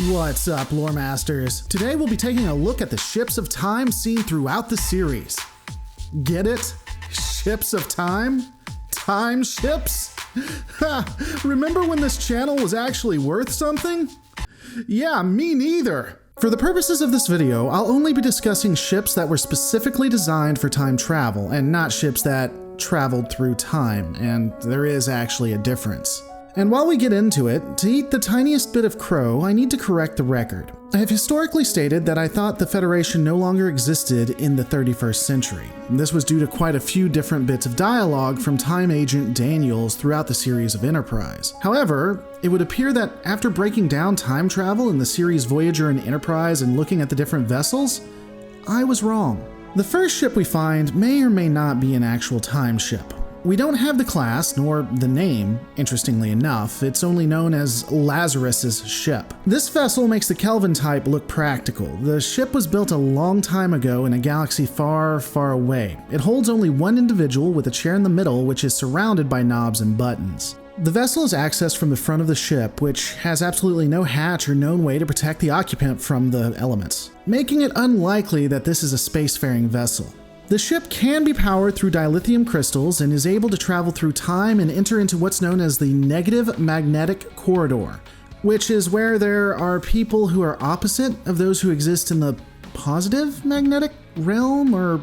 What's up, lore masters? Today we'll be taking a look at the ships of time seen throughout the series. Get it? Ships of time? Time ships? Ha! Remember when this channel was actually worth something? Yeah, me neither. For the purposes of this video, I'll only be discussing ships that were specifically designed for time travel, and not ships that traveled through time, and there is actually a difference. And while we get into it, to eat the tiniest bit of crow, I need to correct the record. I have historically stated that I thought the Federation no longer existed in the 31st century. This was due to quite a few different bits of dialogue from Time Agent Daniels throughout the series of Enterprise. However, it would appear that after breaking down time travel in the series Voyager and Enterprise and looking at the different vessels, I was wrong. The first ship we find may or may not be an actual time ship. We don't have the class, nor the name, interestingly enough. It's only known as Lazarus's ship. This vessel makes the Kelvin type look practical. The ship was built a long time ago in a galaxy far, far away. It holds only one individual with a chair in the middle, which is surrounded by knobs and buttons. The vessel is accessed from the front of the ship, which has absolutely no hatch or known way to protect the occupant from the elements, making it unlikely that this is a spacefaring vessel. The ship can be powered through dilithium crystals and is able to travel through time and enter into what's known as the negative magnetic corridor, which is where there are people who are opposite of those who exist in the positive magnetic realm or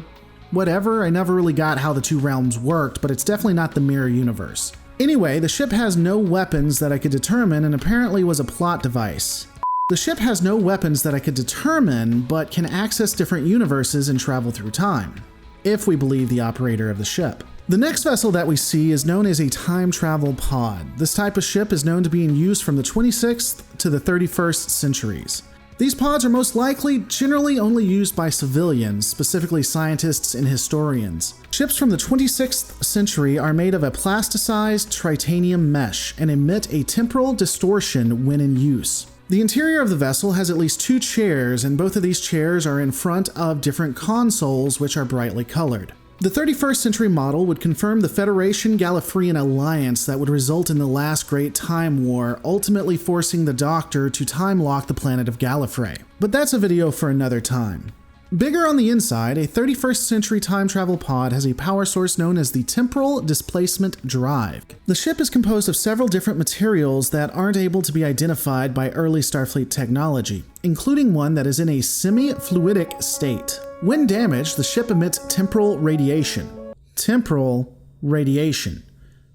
whatever. I never really got how the two realms worked, but it's definitely not the mirror universe. Anyway, the ship has no weapons that I could determine and apparently was a plot device. The ship has no weapons that I could determine, but can access different universes and travel through time, if we believe the operator of the ship. The next vessel that we see is known as a time travel pod. This type of ship is known to be in use from the 26th to the 31st centuries. These pods are most likely generally only used by civilians, specifically scientists and historians. Ships from the 26th century are made of a plasticized titanium mesh and emit a temporal distortion when in use. The interior of the vessel has at least two chairs, and both of these chairs are in front of different consoles which are brightly colored. The 31st century model would confirm the Federation-Gallifreyan alliance that would result in the last great time war, ultimately forcing the Doctor to time-lock the planet of Gallifrey. But that's a video for another time. Bigger on the inside, a 31st century time travel pod has a power source known as the Temporal Displacement Drive. The ship is composed of several different materials that aren't able to be identified by early Starfleet technology, including one that is in a semi-fluidic state. When damaged, the ship emits temporal radiation. Temporal radiation.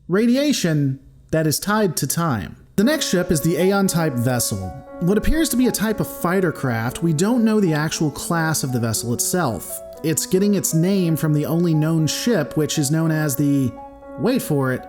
Radiation that is tied to time. The next ship is the Aeon-type vessel. What appears to be a type of fighter craft, we don't know the actual class of the vessel itself. It's getting its name from the only known ship, which is known as the, wait for it,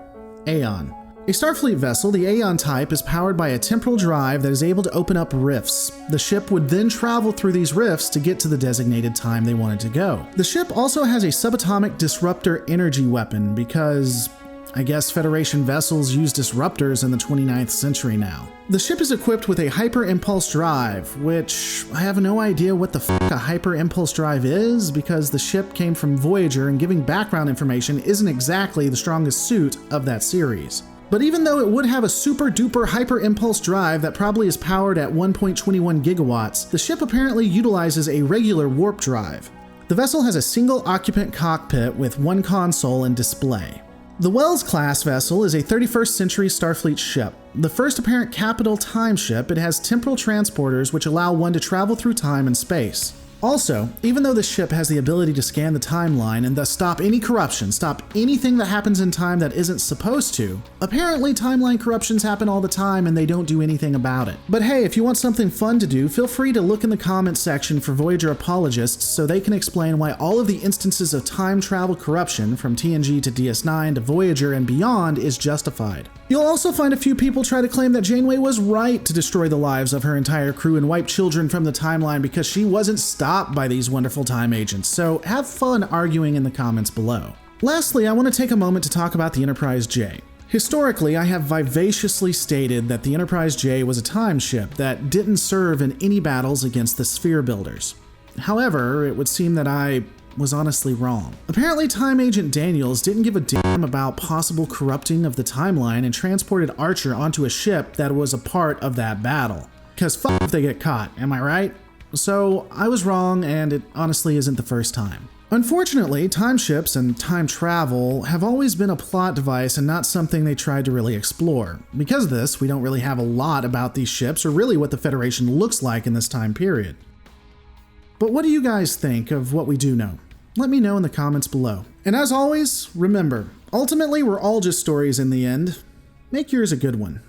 Aeon. A Starfleet vessel, the Aeon type, is powered by a temporal drive that is able to open up rifts. The ship would then travel through these rifts to get to the designated time they wanted to go. The ship also has a subatomic disruptor energy weapon because I guess Federation vessels use disruptors in the 29th century now. The ship is equipped with a hyper-impulse drive, which I have no idea what the fuck a hyper-impulse drive is, because the ship came from Voyager and giving background information isn't exactly the strongest suit of that series. But even though it would have a super-duper hyper-impulse drive that probably is powered at 1.21 gigawatts, the ship apparently utilizes a regular warp drive. The vessel has a single occupant cockpit with one console and display. The Wells-class vessel is a 31st century Starfleet ship. The first apparent capital time ship, it has temporal transporters which allow one to travel through time and space. Also, even though the ship has the ability to scan the timeline and thus stop any corruption, stop anything that happens in time that isn't supposed to, apparently timeline corruptions happen all the time and they don't do anything about it. But hey, if you want something fun to do, feel free to look in the comments section for Voyager apologists so they can explain why all of the instances of time travel corruption from TNG to DS9 to Voyager and beyond is justified. You'll also find a few people try to claim that Janeway was right to destroy the lives of her entire crew and wipe children from the timeline because she wasn't stopped by these wonderful time agents, so have fun arguing in the comments below. Lastly, I want to take a moment to talk about the Enterprise J. Historically, I have vivaciously stated that the Enterprise J was a time ship that didn't serve in any battles against the Sphere Builders. However, it would seem that I was honestly wrong. Apparently, Time Agent Daniels didn't give a damn about possible corrupting of the timeline and transported Archer onto a ship that was a part of that battle. Because fuck if they get caught, am I right? So I was wrong, and it honestly isn't the first time. Unfortunately, time ships and time travel have always been a plot device and not something they tried to really explore. Because of this, we don't really have a lot about these ships or really what the Federation looks like in this time period. But what do you guys think of what we do know? Let me know in the comments below. And as always, remember, ultimately we're all just stories in the end. Make yours a good one.